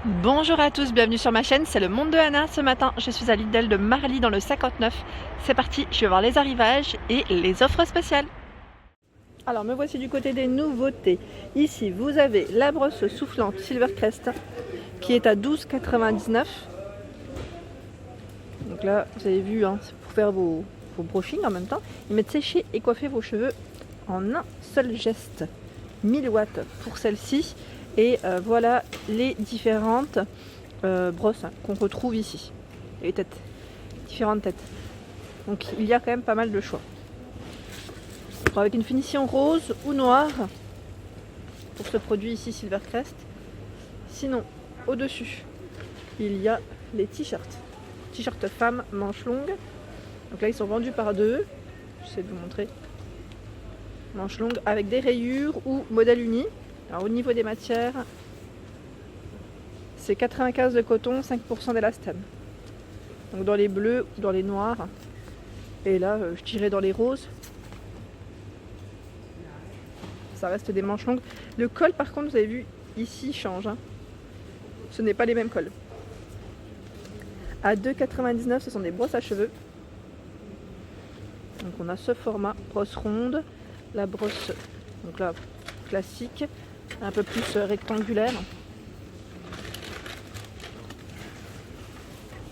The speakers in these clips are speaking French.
Bonjour à tous, bienvenue sur ma chaîne, c'est le monde de Anna. Ce matin, je suis à Lidl de Marly dans le 59. C'est parti, je vais voir les arrivages et les offres spéciales. Alors me voici du côté des nouveautés. Ici, vous avez la brosse soufflante Silvercrest qui est à 12,99 €. Donc là, vous avez vu, hein, c'est pour faire vos brushings en même temps. Ils mettent sécher et coiffer vos cheveux en un seul geste. 1000 watts pour celle-ci. Et voilà les différentes brosses qu'on retrouve ici. Les têtes, différentes têtes. Donc il y a quand même pas mal de choix. Alors, avec une finition rose ou noire pour ce produit ici Silvercrest. Sinon, au-dessus, il y a les t-shirts. T-shirts femmes manches longues. Donc là, ils sont vendus par deux. J'essaie de vous montrer. Manches longues avec des rayures ou modèle uni. Alors au niveau des matières, c'est 95 de coton, 5% d'élastane. Donc dans les bleus ou dans les noirs. Et là, je tirais dans les roses. Ça reste des manches longues. Le col, par contre, vous avez vu, ici, change. Hein. Ce n'est pas les mêmes cols. À 2,99 €, ce sont des brosses à cheveux. Donc on a ce format, brosse ronde. La brosse, donc là, classique. Un peu plus rectangulaire.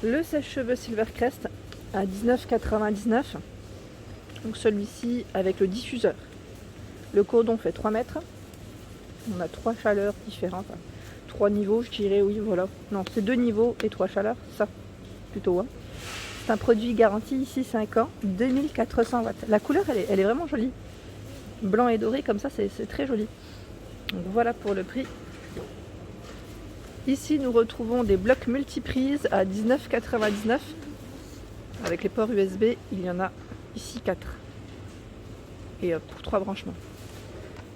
Le sèche-cheveux Silvercrest à 19,99 €. Donc celui-ci avec le diffuseur. Le cordon fait 3 mètres. On a 3 chaleurs différentes. 3 niveaux, je dirais, oui, voilà. Non, c'est 2 niveaux et 3 chaleurs, ça, plutôt. Hein. C'est un produit garanti ici 5 ans, 2400 watts. La couleur, elle est vraiment jolie. Blanc et doré, comme ça, c'est très joli. Donc voilà pour le prix. Ici, nous retrouvons des blocs multiprises à 19,99 €. Avec les ports USB, il y en a ici 4. Et pour 3 branchements.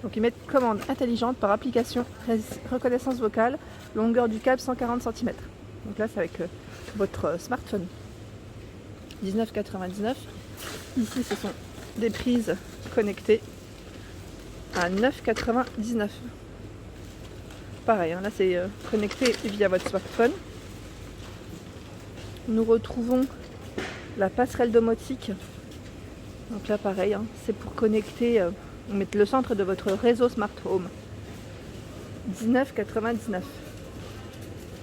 Donc ils mettent commande intelligente par application, reconnaissance vocale, longueur du câble 140 cm. Donc là, c'est avec votre smartphone. 19,99 €. Ici, ce sont des prises connectées à 9,99 €. Pareil, hein, là c'est connecté via votre smartphone. Nous retrouvons la passerelle domotique. Donc là pareil, hein, c'est pour connecter, mettre le centre de votre réseau Smart Home. 19,99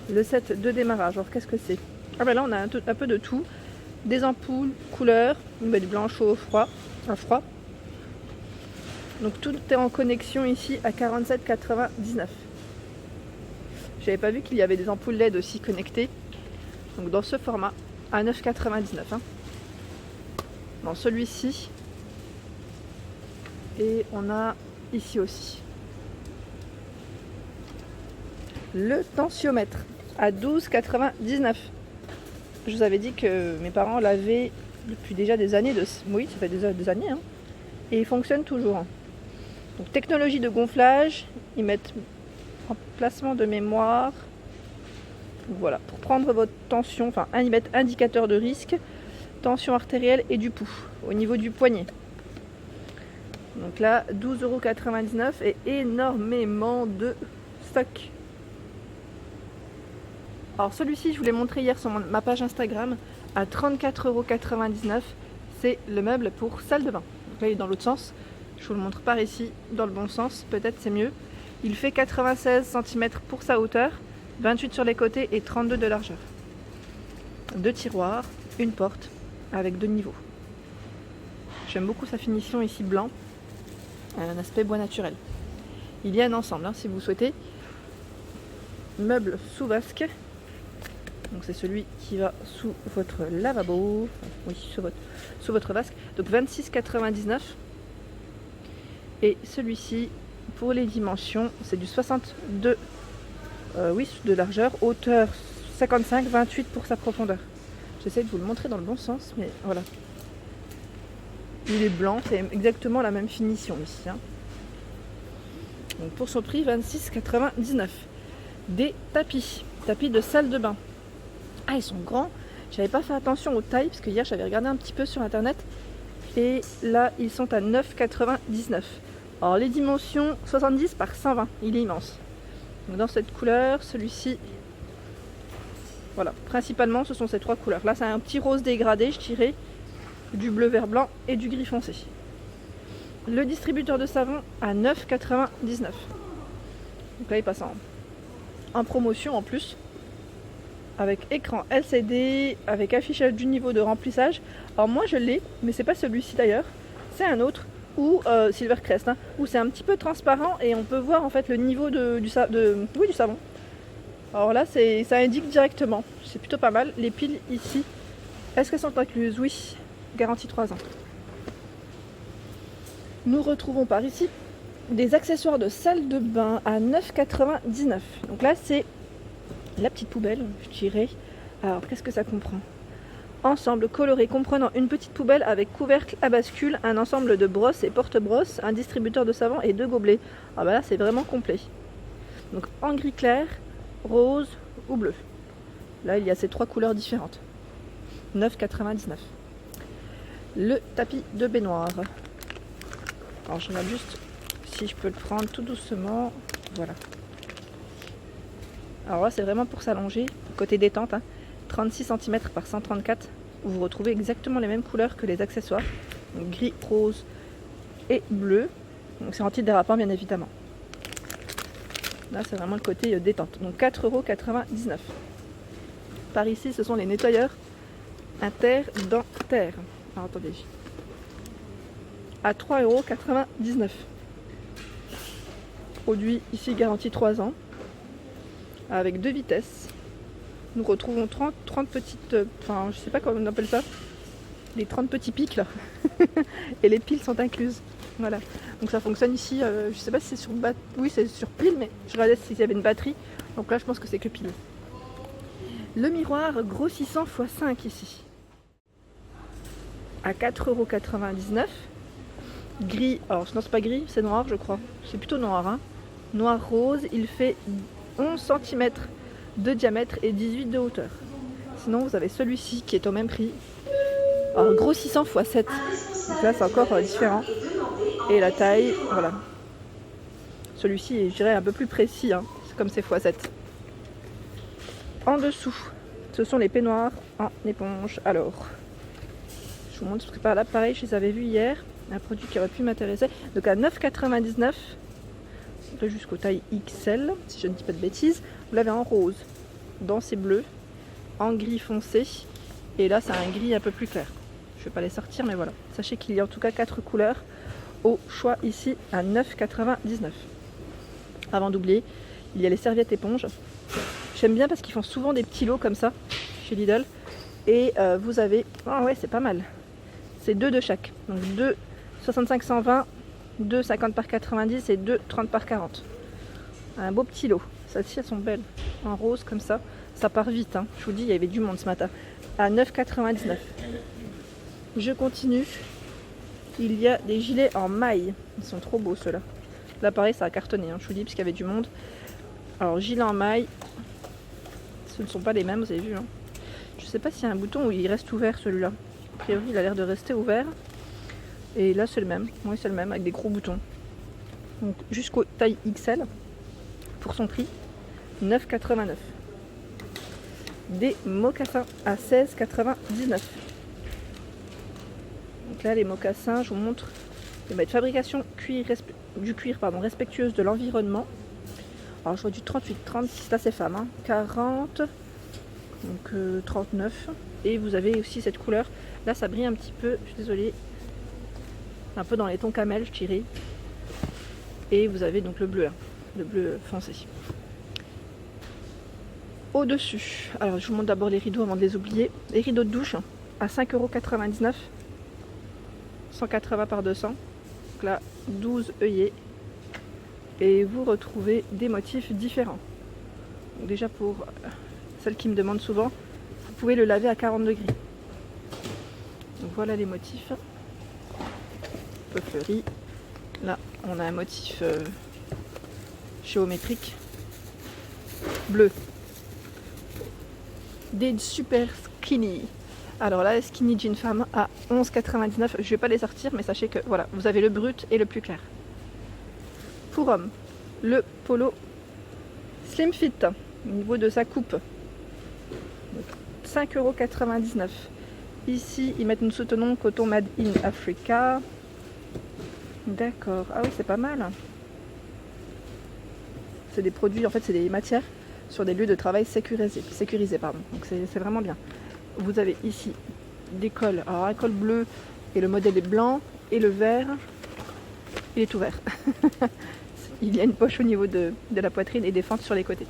€. Le set de démarrage, alors qu'est-ce que c'est? Ah ben là on a un peu de tout. Des ampoules, couleurs, du blanc, chaud, froid, froid. Donc tout est en connexion ici à 47,99 €. J'avais pas vu qu'il y avait des ampoules LED aussi connectées. Donc dans ce format, à 9,99 €. Hein. Dans celui-ci. Et on a ici aussi. Le tensiomètre à 12,99 €. Je vous avais dit que mes parents l'avaient depuis déjà des années. Oui, ça fait des années. Hein. Et il fonctionne toujours. Hein. Donc technologie de gonflage. Ils mettent emplacement de mémoire. Voilà, pour prendre votre tension, enfin ils mettent indicateur de risque, tension artérielle et du pouls au niveau du poignet. Donc là, 12,99 € et énormément de stock. Alors celui-ci, je vous l'ai montré hier sur ma page Instagram à 34,99 €. C'est le meuble pour salle de bain. Donc là, il est dans l'autre sens. Je vous le montre par ici, dans le bon sens, peut-être c'est mieux. Il fait 96 cm pour sa hauteur, 28 sur les côtés et 32 de largeur. 2 tiroirs, une porte avec 2 niveaux. J'aime beaucoup sa finition ici blanc, un aspect bois naturel. Il y a un ensemble, hein, si vous souhaitez. Meuble sous vasque. Donc c'est celui qui va sous votre lavabo, oui, sous votre vasque. Donc 26,99 €. Et celui-ci, pour les dimensions, c'est du 62 de largeur, hauteur 55, 28 pour sa profondeur. J'essaie de vous le montrer dans le bon sens, mais voilà. Il est blanc, c'est exactement la même finition ici. Hein. Donc pour son prix, 26,99 €. Des tapis de salle de bain. Ah, ils sont grands. J'avais pas fait attention aux tailles, parce que hier j'avais regardé un petit peu sur internet. Et là, ils sont à 9,99 €. Alors les dimensions 70 par 120, il est immense. Donc dans cette couleur, celui-ci Voilà, principalement ce sont ces 3 couleurs. Là c'est un petit rose dégradé, je dirais, du bleu vert blanc et du gris foncé. Le distributeur de savon à 9,99 €. Donc là il passe en promotion en plus, avec écran LCD, avec affichage du niveau de remplissage. Alors moi je l'ai, mais c'est pas celui-ci d'ailleurs, c'est un autre, ou Silvercrest, hein, où c'est un petit peu transparent et on peut voir en fait le niveau du savon. Alors là ça indique directement, c'est plutôt pas mal. Les piles ici, est-ce qu'elles sont incluses? Oui, garantie 3 ans. Nous retrouvons par ici des accessoires de salle de bain à 9,99 €. Donc là c'est la petite poubelle, je dirais. Alors qu'est-ce que ça comprend? Ensemble coloré comprenant une petite poubelle avec couvercle à bascule, un ensemble de brosses et porte-brosses, un distributeur de savon et 2 gobelets. Ah bah là c'est vraiment complet. Donc en gris clair, rose ou bleu. Là il y a ces 3 couleurs différentes. 9,99 €. Le tapis de baignoire. Alors je regarde juste si je peux le prendre tout doucement. Voilà. Alors là c'est vraiment pour s'allonger, côté détente, hein. 36 cm par 134, où vous retrouvez exactement les mêmes couleurs que les accessoires, donc gris, rose et bleu. Donc c'est antidérapant bien évidemment. Là c'est vraiment le côté détente. Donc 4,99 €. Par ici ce sont les nettoyeurs interdentaires. Alors attendez. À 3,99 €. Produit ici garantie 3 ans. Avec 2 vitesses. Nous retrouvons 30 petites, enfin je sais pas comment on appelle ça, les 30 petits pics là. Et les piles sont incluses. Voilà. Donc ça fonctionne ici, je sais pas si c'est sur oui c'est sur pile, mais je regardais s'il y avait une batterie. Donc là je pense que c'est que pile. Le miroir grossissant x 5 ici. À 4,99 €. Gris, alors non c'est pas gris, c'est noir je crois. C'est plutôt noir, hein. Noir rose, il fait 11 cm de diamètre et 18 de hauteur. Sinon vous avez celui-ci qui est au même prix. Alors grossissant x 7. Donc là c'est encore différent. Et la taille, voilà. Celui-ci je dirais un peu plus précis, hein. C'est comme c'est x 7. En dessous, ce sont les peignoirs en éponge. Alors, je vous montre parce que par là pareil je les avais vus hier. Un produit qui aurait pu m'intéresser. Donc à 9,99 €, jusqu'au taille XL, si je ne dis pas de bêtises. Vous l'avez en rose, dans ces bleus, en gris foncé. Et là, c'est un gris un peu plus clair. Je ne vais pas les sortir, mais voilà. Sachez qu'il y a en tout cas 4 couleurs au choix ici à 9,99 €. Avant d'oublier, il y a les serviettes éponges. J'aime bien parce qu'ils font souvent des petits lots comme ça chez Lidl. Et vous avez... Ah ouais, c'est pas mal. C'est 2 de chaque. Donc 2 65-120, 2 50 par 90 et 2 30 par 40. Un beau petit lot. Celles-ci elles sont belles. En rose comme ça. Ça part vite, hein. Je vous dis, il y avait du monde ce matin. À 9,99 €. Je continue. Il y a des gilets en maille. Ils sont trop beaux ceux-là. Là pareil ça a cartonné, hein. Je vous dis, parce qu'il y avait du monde. Alors gilet en maille. Ce ne sont pas les mêmes, vous avez vu, hein. Je sais pas s'il y a un bouton où il reste ouvert celui-là. A priori il a l'air de rester ouvert. Et là c'est le même, oui c'est le même avec des gros boutons. Donc jusqu'au taille XL pour son prix 9,89 €. Des mocassins à 16,99 €. Donc là les mocassins, je vous montre de fabrication du cuir respectueuse de l'environnement. Alors je vois du 38, 36, là c'est femme, hein, 40, donc 39. Et vous avez aussi cette couleur, là ça brille un petit peu, je suis désolée. Un peu dans les tons camel, je dirais. Et vous avez donc le bleu, hein, le bleu foncé. Au-dessus, alors je vous montre d'abord les rideaux avant de les oublier. Les rideaux de douche à 5,99 €, 180 par 200. Donc là, 12 œillets. Et vous retrouvez des motifs différents. Donc déjà pour celles qui me demandent souvent, vous pouvez le laver à 40 degrés. Donc voilà les motifs. Peu fleuri. Là, on a un motif géométrique bleu. Des super skinny. Alors là, skinny jean femme à 11,99 €. Je vais pas les sortir, mais sachez que voilà, vous avez le brut et le plus clair. Pour homme, le polo slim fit au niveau de sa coupe. 5,99 €. Ici, ils mettent nous soutenons coton made in Africa. D'accord. Ah oui, c'est pas mal. C'est des produits, en fait, c'est des matières sur des lieux de travail sécurisés, pardon. Donc c'est vraiment bien. Vous avez ici des cols. Alors, un col bleu et le modèle est blanc et le vert, il est tout vert. Il y a une poche au niveau de la poitrine et des fentes sur les côtés.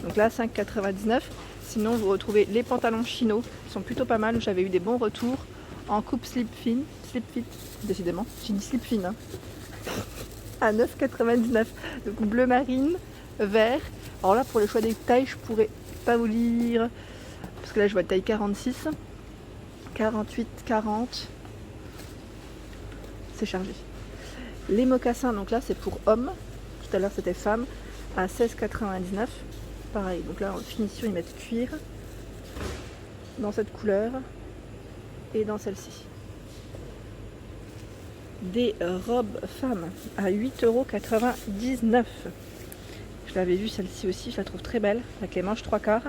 Donc là, 5,99 €. Sinon, vous retrouvez les pantalons chino, qui sont plutôt pas mal. J'avais eu des bons retours en coupe slip fit, décidément. J'ai dit slip fine, hein. À 9,99 €. Donc bleu marine, vert. Alors là, pour le choix des tailles, je pourrais pas vous lire. Parce que là, je vois taille 46, 48, 40. C'est chargé. Les mocassins, donc là, c'est pour hommes. Tout à l'heure, c'était femme. À 16,99 €. Pareil, donc là en finition ils mettent cuir dans cette couleur et dans celle-ci. Des robes femmes à 8,99 €. Je l'avais vue celle-ci aussi, je la trouve très belle, avec les manches 3/4.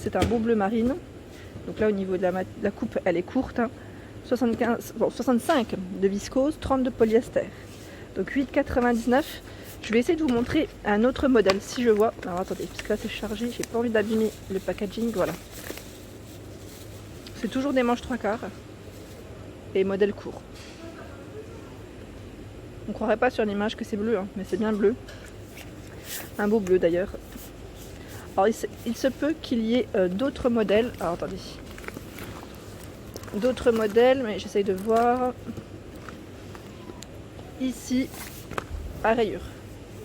C'est un beau bleu marine. Donc là au niveau de la coupe elle est courte, hein. 65 de viscose, 30 de polyester. Donc 8,99 €. Je vais essayer de vous montrer un autre modèle si je vois. Alors attendez, parce que là c'est chargé, j'ai pas envie d'abîmer le packaging. Voilà. C'est toujours des manches 3/4 et modèle court. On croirait pas sur l'image que c'est bleu, hein, mais c'est bien bleu. Un beau bleu d'ailleurs. Alors il se peut qu'il y ait d'autres modèles. Alors attendez. D'autres modèles, mais j'essaye de voir. Ici, à rayures.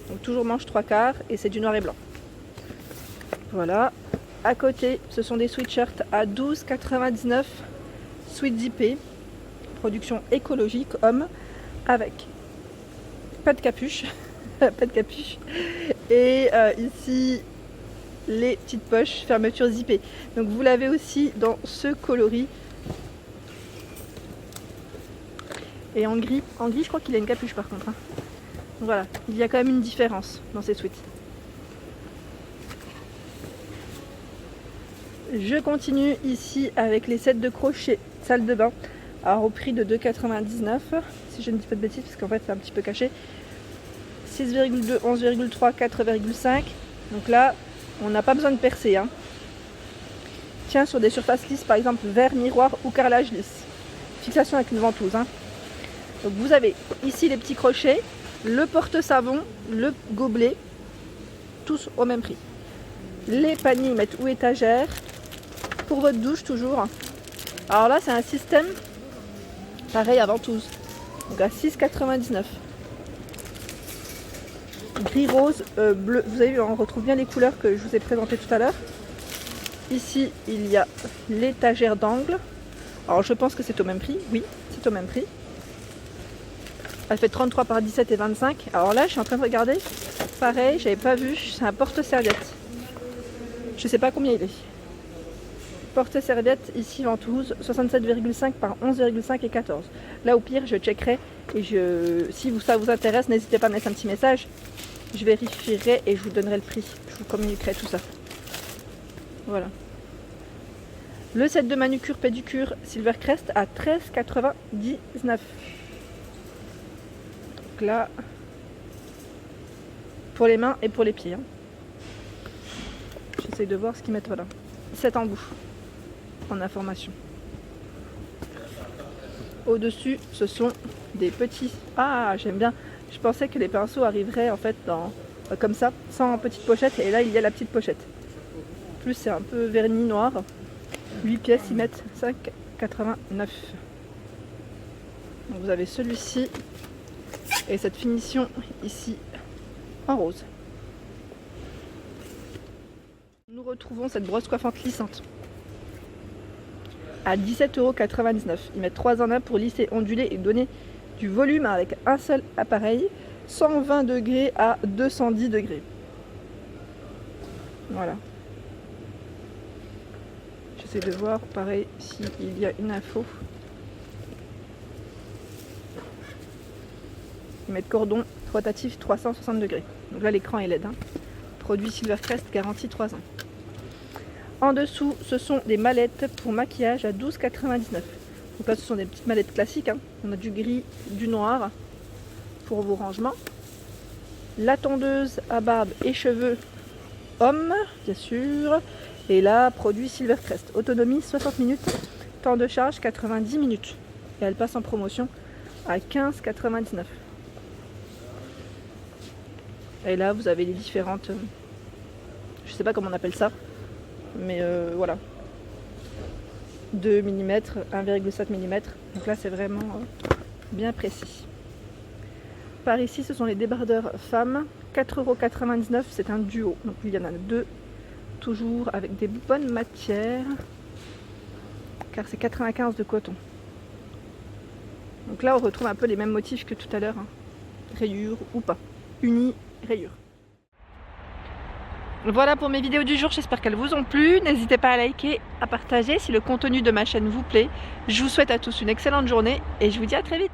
Donc toujours manche 3/4 et c'est du noir et blanc. Voilà. À côté, ce sont des sweatshirts à 12,99 €. Sweat zippé. Production écologique, homme, avec pas de capuche. Pas de capuche. Et ici, les petites poches, fermeture zippée. Donc vous l'avez aussi dans ce coloris. Et en gris, je crois qu'il a une capuche par contre, hein. Voilà, il y a quand même une différence dans ces sweats. Je continue ici avec les sets de crochet salle de bain. Alors au prix de 2,99 €, si je ne dis pas de bêtises, parce qu'en fait c'est un petit peu caché. 6,2, 11,3, 4,5. Donc là, on n'a pas besoin de percer, hein. Tiens sur des surfaces lisses, par exemple verre, miroir ou carrelage lisse. Fixation avec une ventouse, hein. Donc vous avez ici les petits crochets, le porte-savon, le gobelet, tous au même prix. Les paniers mettent ou étagère, pour votre douche toujours. Alors là c'est un système pareil à ventouse, donc à 6,99 €. Gris, rose, bleu, vous avez vu, on retrouve bien les couleurs que je vous ai présentées tout à l'heure. Ici il y a l'étagère d'angle. Alors je pense que c'est au même prix, oui, c'est au même prix. Elle fait 33 par 17 et 25. Alors là, je suis en train de regarder. Pareil, j'avais pas vu. C'est un porte-serviette. Je sais pas combien il est. Porte-serviette, ici ventouse, 67,5 par 11,5 et 14. Là, au pire, je checkerai. Et si ça vous intéresse, n'hésitez pas à mettre un petit message. Je vérifierai et je vous donnerai le prix. Je vous communiquerai tout ça. Voilà. Le set de manucure pédicure Silvercrest à 13,99 €. Là, pour les mains et pour les pieds, hein. J'essaie de voir ce qu'ils mettent. Voilà, 7 embouts en information. Au dessus ce sont des petits, ah j'aime bien, je pensais que les pinceaux arriveraient en fait comme ça, sans petite pochette, et là il y a la petite pochette. Plus c'est un peu vernis noir. 8 pièces, ils mettent 5,89 €. Vous avez celui-ci et cette finition ici en rose. Nous retrouvons cette brosse coiffante lissante à 17,99 €. Ils mettent 3 en 1 pour lisser, onduler et donner du volume avec un seul appareil, 120 degrés à 210 degrés. Voilà. J'essaie de voir pareil s'il y a une info. Ils mettent cordon rotatif 360 degrés. Donc là l'écran est LED, hein. Produit Silvercrest, garantie 3 ans. En dessous, ce sont des mallettes pour maquillage à 12,99 €. Donc là, ce sont des petites mallettes classiques, hein. On a du gris, du noir pour vos rangements. La tondeuse à barbe et cheveux homme, bien sûr. Et là, produit Silvercrest. Autonomie 60 minutes, temps de charge 90 minutes. Et elle passe en promotion à 15,99 €. Et là, vous avez les différentes... je sais pas comment on appelle ça. Mais voilà. 2 mm, 1,7 mm. Donc là, c'est vraiment bien précis. Par ici, ce sont les débardeurs femmes. 4,99 €, c'est un duo. Donc il y en a 2, toujours avec des bonnes matières. Car c'est 95 de coton. Donc là, on retrouve un peu les mêmes motifs que tout à l'heure. Hein. Rayures ou pas. Uni, rayures. Voilà pour mes vidéos du jour, j'espère qu'elles vous ont plu. N'hésitez pas à liker, à partager si le contenu de ma chaîne vous plaît. Je vous souhaite à tous une excellente journée et je vous dis à très vite.